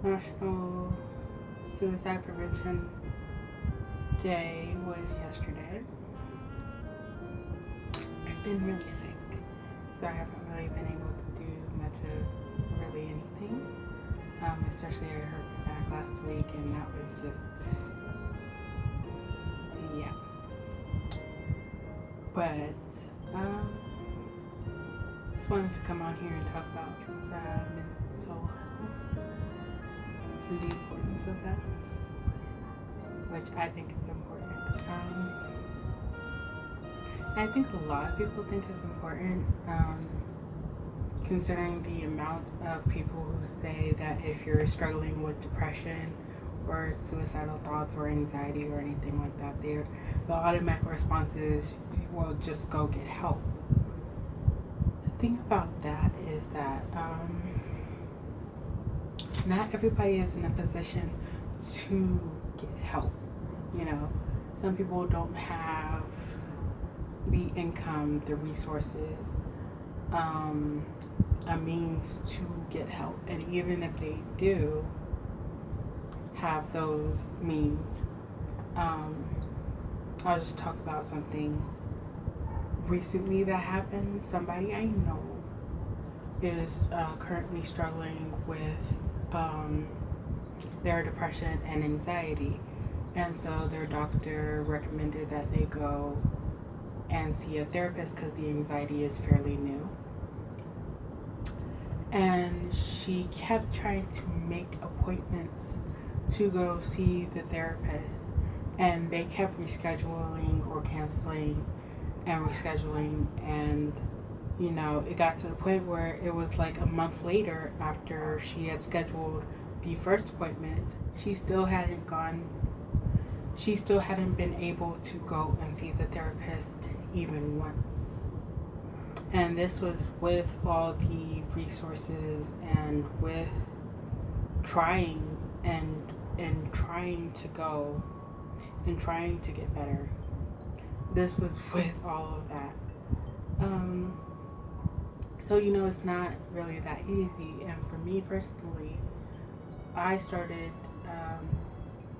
National Suicide Prevention Day was yesterday. I've been really sick, so I haven't really been able to do much of really anything. Especially I hurt my back last week, and that was just, yeah. But just wanted to come on here and talk about mental health and the importance of that, which I think is important. I think a lot of people think it's important, considering the amount of people who say that if you're struggling with depression or suicidal thoughts or anxiety or anything like that, the automatic response is, well, just go get help. The thing about that is that not everybody is in a position to get help. You know, some people don't have the income, the resources, a means to get help. And even if they do have those means, I'll just talk about something recently that happened. Somebody I know is currently struggling with their depression and anxiety. And so their doctor recommended that they go and see a therapist because the anxiety is fairly new. And she kept trying to make appointments to go see the therapist, and they kept rescheduling or canceling and rescheduling. And it got to the point where it was like a month later after she had scheduled the first appointment, she still hadn't been able to go and see the therapist even once. And this was with all the resources and with trying and trying to go and trying to get better. This was with all of that. So it's not really that easy. And for me personally, I started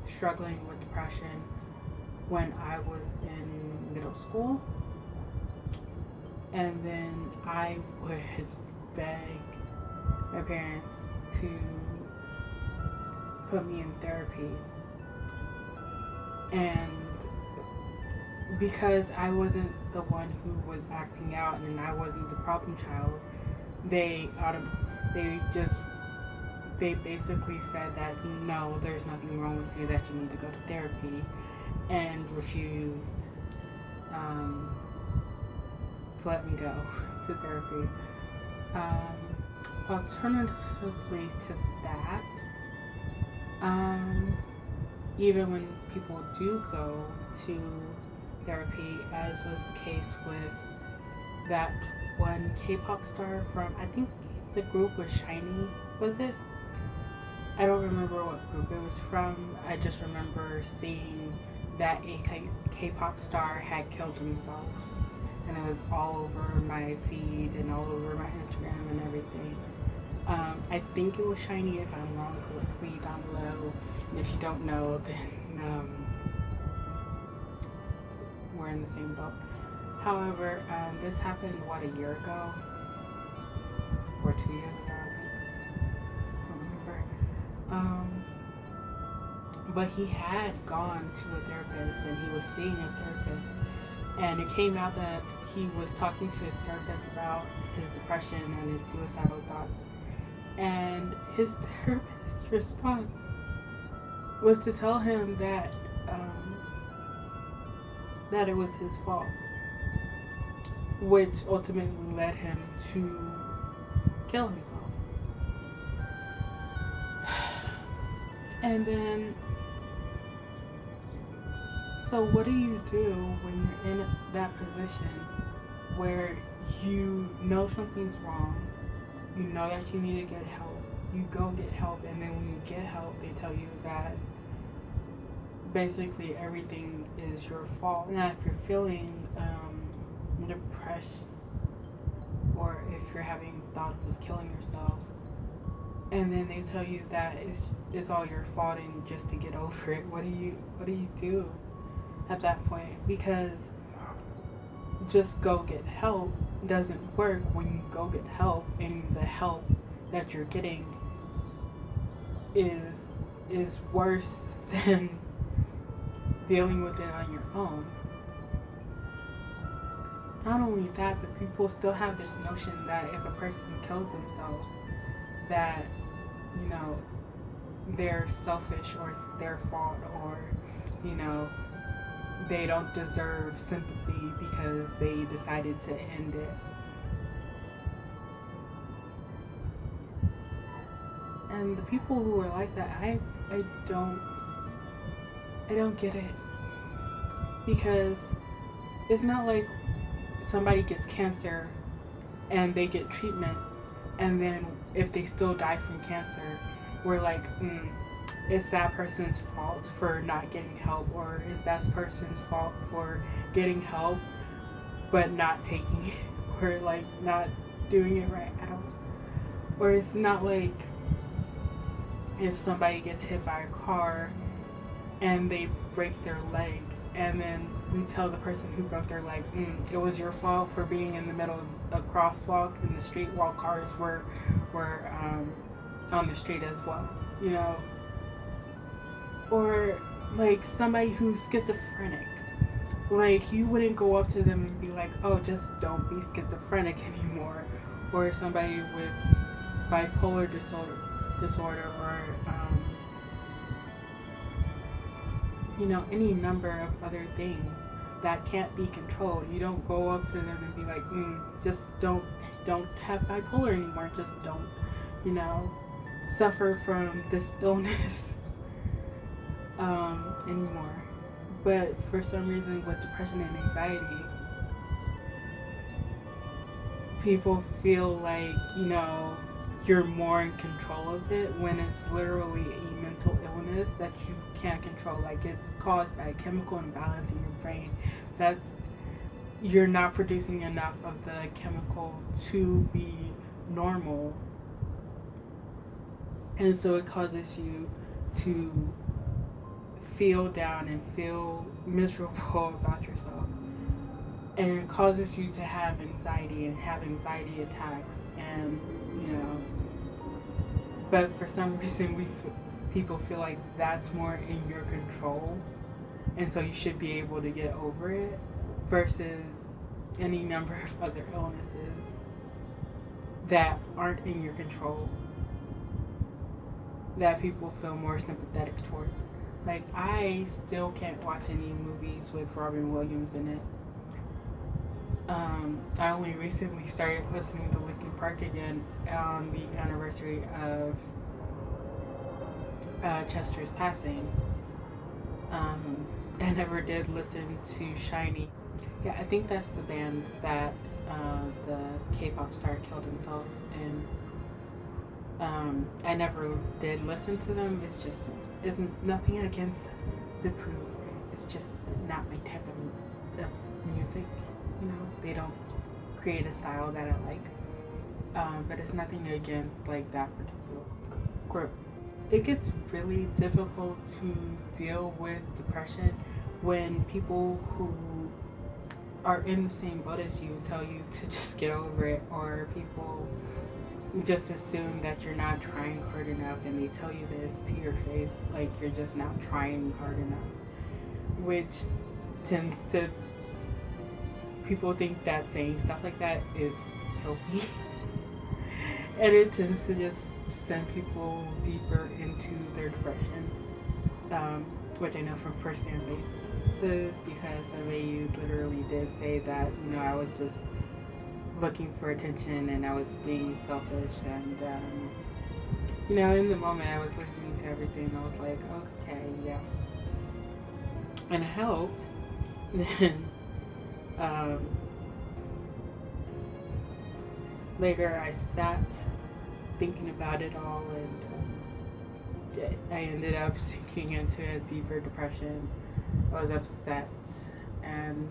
struggling with depression when I was in middle school. And then I would beg my parents to put me in therapy. And because I wasn't the one who was acting out and I wasn't the problem child, they basically said that no, there's nothing wrong with you, that you need to go to therapy, and refused to let me go to therapy. Alternatively to that, even when people do go to therapy, as was the case with that one K-pop star from, I think the group was SHINee, was it? I don't remember what group it was from. I just remember seeing that a K-pop star had killed themselves, and it was all over my feed and all over my Instagram and everything. I think it was SHINee. If I'm wrong, correct me down below. And if you don't know, then we're in the same boat. However, this happened, a year ago? Or 2 years ago, I think. I don't remember. But he had gone to a therapist and he was seeing a therapist. And it came out that he was talking to his therapist about his depression and his suicidal thoughts. And his therapist's response was to tell him that that it was his fault, which ultimately led him to kill himself. And then, so what do you do when you're in that position where you know something's wrong, you know that you need to get help, you go get help, and then when you get help, they tell you that basically everything is your fault. Now, if you're feeling depressed, or if you're having thoughts of killing yourself, and then they tell you that it's all your fault and just to get over it. What do you do at that point? Because just go get help doesn't work when you go get help and the help that you're getting is worse than dealing with it on your own. Not only that, but people still have this notion that if a person kills themselves, that, you know, they're selfish or it's their fault, or, you know, they don't deserve sympathy because they decided to end it. And the people who are like that, I don't get it. Because it's not like somebody gets cancer and they get treatment, and then if they still die from cancer, we're like, it's that person's fault for not getting help, or is that person's fault for getting help but not taking it, or like not doing it right out. Or it's not like if somebody gets hit by a car and they break their leg, and then we tell the person who broke their leg, it was your fault for being in the middle of a crosswalk in the street while cars were on the street as well, you know. Or like somebody who's schizophrenic, like you wouldn't go up to them and be like, oh, just don't be schizophrenic anymore. Or somebody with bipolar disorder, or you know, any number of other things that can't be controlled. You don't go up to them and be like, just don't have bipolar anymore. Just don't, you know, suffer from this illness anymore. But for some reason, with depression and anxiety, people feel like, you know, you're more in control of it, when it's literally a mental illness that you can't control. Like, it's caused by a chemical imbalance in your brain. You're not producing enough of the chemical to be normal. And so it causes you to feel down and feel miserable about yourself. And it causes you to have anxiety and have anxiety attacks, and, you know, but for some reason people feel like that's more in your control, and so you should be able to get over it, versus any number of other illnesses that aren't in your control that people feel more sympathetic towards. Like, I still can't watch any movies with Robin Williams in it. I only recently started listening to Linkin Park again on the anniversary of Chester's passing. I never did listen to Shiny. Yeah, I think that's the band that the K-pop star killed himself in. I never did listen to them. It's nothing against the crew. It's just not my type of music. You know, they don't create a style that I like. But it's nothing against like that particular group. It gets really difficult to deal with depression when people who are in the same boat as you tell you to just get over it, or people just assume that you're not trying hard enough, and they tell you this to your face, like you're just not trying hard enough, which tends to, people think that saying stuff like that is healthy. And it tends to just send people deeper into their depression, which I know from first-hand basis, because somebody literally did say that, you know, I was just looking for attention and I was being selfish, and you know, in the moment I was listening to everything, I was like, okay, yeah, and it helped. Then later I sat thinking about it all, and I ended up sinking into a deeper depression. I was upset and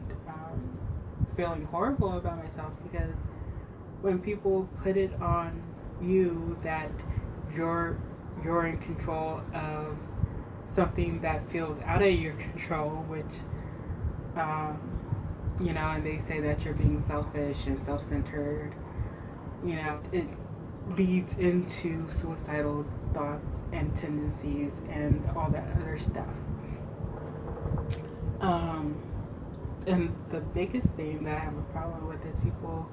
feeling horrible about myself, because when people put it on you that you're you're in control of something that feels out of your control, which um, and they say that you're being selfish and self-centered. It leads into suicidal thoughts and tendencies and all that other stuff. Um, and the biggest thing that I have a problem with is people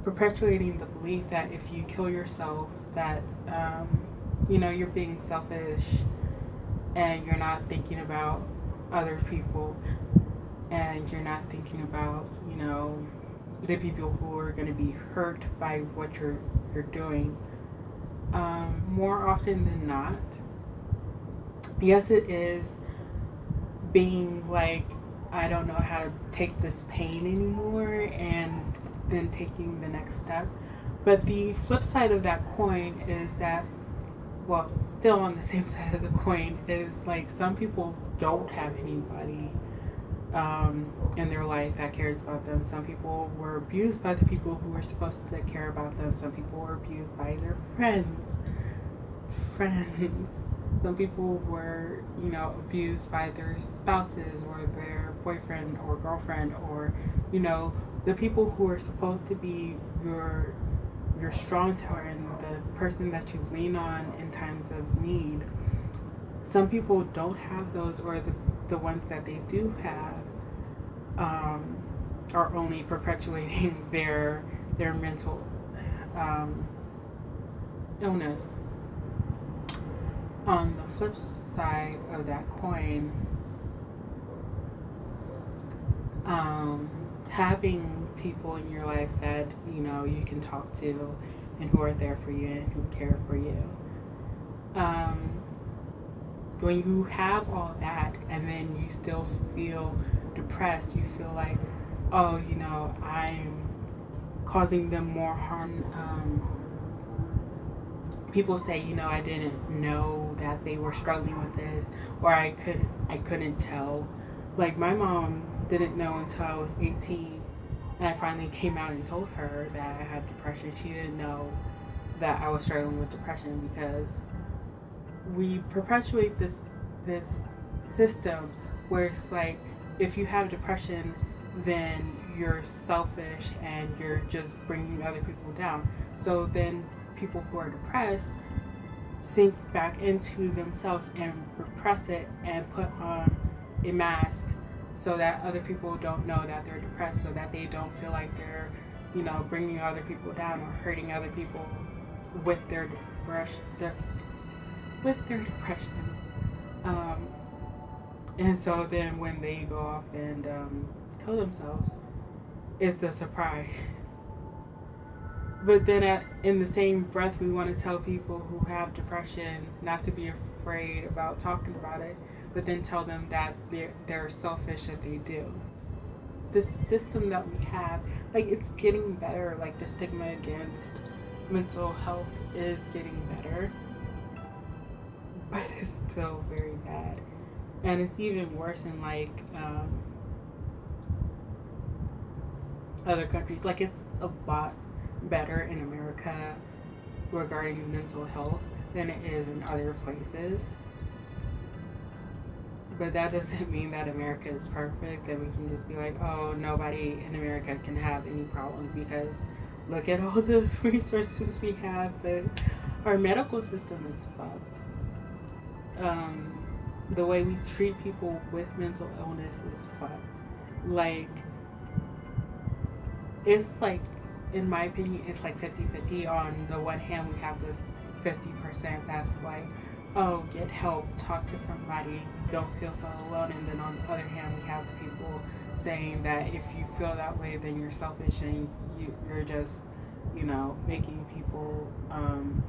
perpetuating the belief that if you kill yourself, that you're being selfish and you're not thinking about other people, and you're not thinking about the people who are going to be hurt by what you're doing. More often than not, yes, it is being like, I don't know how to take this pain anymore, and then taking the next step. But the flip side of that coin is that, well, still on the same side of the coin, is like some people don't have anybody in their life that cares about them. Some people were abused by the people who were supposed to care about them. Some people were abused by their friends. Some people were, abused by their spouses or their boyfriend or girlfriend, or, the people who are supposed to be your strong tower and the person that you lean on in times of need. Some people don't have those, or the ones that they do have are only perpetuating their mental illness. On the flip side of that coin, having people in your life that you can talk to and who are there for you and who care for you. When you have all that and then you still feel depressed, you feel like, oh, I'm causing them more harm. People say, I didn't know that they were struggling with this, or I couldn't tell. Like, my mom didn't know until I was 18, and I finally came out and told her that I had depression. She didn't know that I was struggling with depression, because we perpetuate this system where it's like, if you have depression, then you're selfish and you're just bringing other people down. So then people who are depressed sink back into themselves and repress it and put on a mask so that other people don't know that they're depressed, so that they don't feel like they're, bringing other people down or hurting other people with their depression. And so then when they go off and kill themselves, it's a surprise. But then in the same breath, we want to tell people who have depression not to be afraid about talking about it, but then tell them that they're selfish that they do. This system that we have, like, it's getting better. Like, the stigma against mental health is getting better, but it's still very bad. And it's even worse in, like, other countries. Like, it's a lot better in America regarding mental health than it is in other places. But that doesn't mean that America is perfect and we can just be like, oh, nobody in America can have any problems, because look at all the resources we have, but our medical system is fucked. The way we treat people with mental illness is fucked. Like, it's like, in my opinion, it's like 50-50. On the one hand, we have the 50% that's like, oh, get help, talk to somebody, don't feel so alone. And then on the other hand, we have the people saying that if you feel that way, then you're selfish and you're just, making people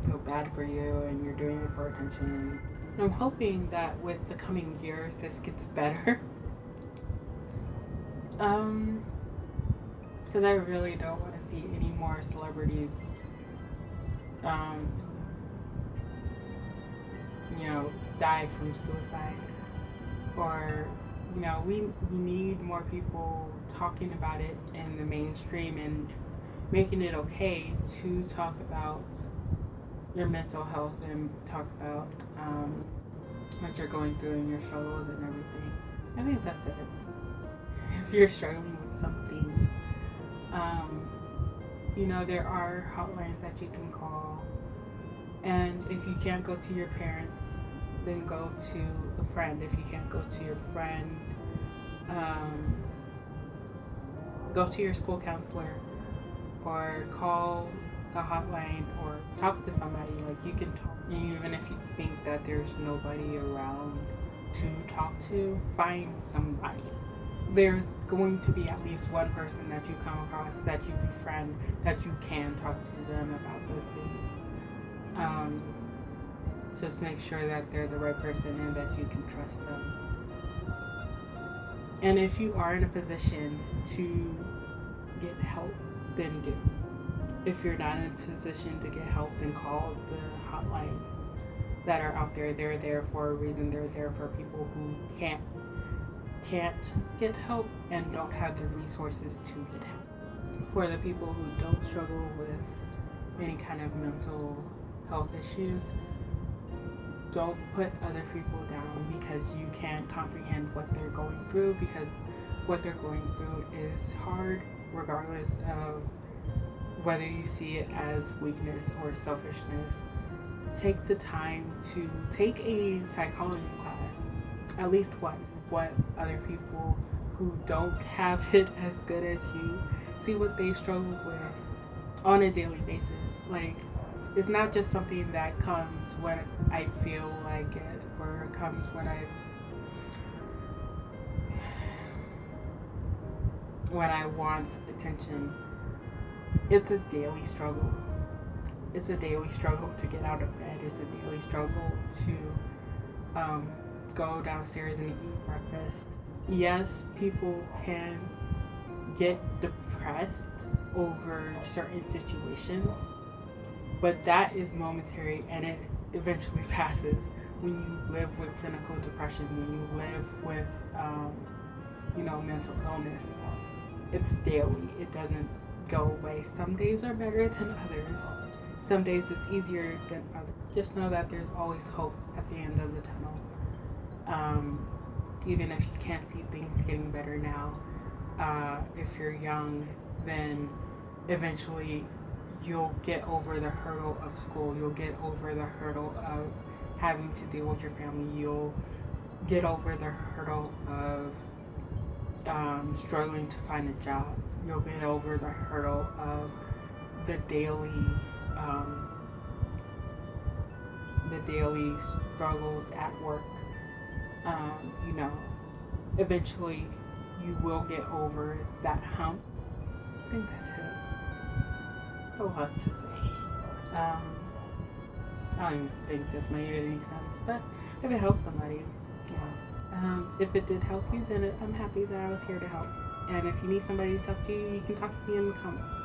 feel bad for you, and you're doing it for attention. And I'm hoping that with the coming years, this gets better. Because I really don't want to see any more celebrities, die from suicide. Or, we need more people talking about it in the mainstream and making it okay to talk about, your mental health and talk about what you're going through and your struggles and everything. I think that's it. If you're struggling with something, there are hotlines that you can call. And if you can't go to your parents, then go to a friend. If you can't go to your friend, go to your school counselor or call a hotline or talk to somebody. Like, you can talk, and even if you think that there's nobody around to talk to, find somebody. There's going to be at least one person that you come across, that you befriend, that you can talk to them about those things. Just make sure that they're the right person and that you can trust them. And if you are in a position to get help, then do. If you're not in a position to get help, then call the hotlines that are out there. They're there for a reason. They're there for people who can't get help and don't have the resources to get help. For the people who don't struggle with any kind of mental health issues, don't put other people down because you can't comprehend what they're going through, because what they're going through is hard regardless of whether you see it as weakness or selfishness. Take the time to take a psychology class, at least one. What other people who don't have it as good as you, see what they struggle with on a daily basis. Like, it's not just something that comes when I feel like it, or it comes when I want attention. It's a daily struggle. It's a daily struggle to get out of bed. It's a daily struggle to go downstairs and eat breakfast. Yes, people can get depressed over certain situations, but that is momentary and it eventually passes. When you live with clinical depression, when you live with mental illness, it's daily. It doesn't go away. Some days are better than others. Some days it's easier than others. Just know that there's always hope at the end of the tunnel. Even if you can't see things getting better now, if you're young, then eventually you'll get over the hurdle of school. You'll get over the hurdle of having to deal with your family. You'll get over the hurdle of struggling to find a job. You'll get over the hurdle of the daily struggles at work. Eventually you will get over that hump. I think that's it. A lot to say. I don't even think this made any sense, but if it helps somebody, if it did help you, then I'm happy that I was here to help. And if you need somebody to talk to you, you can talk to me in the comments.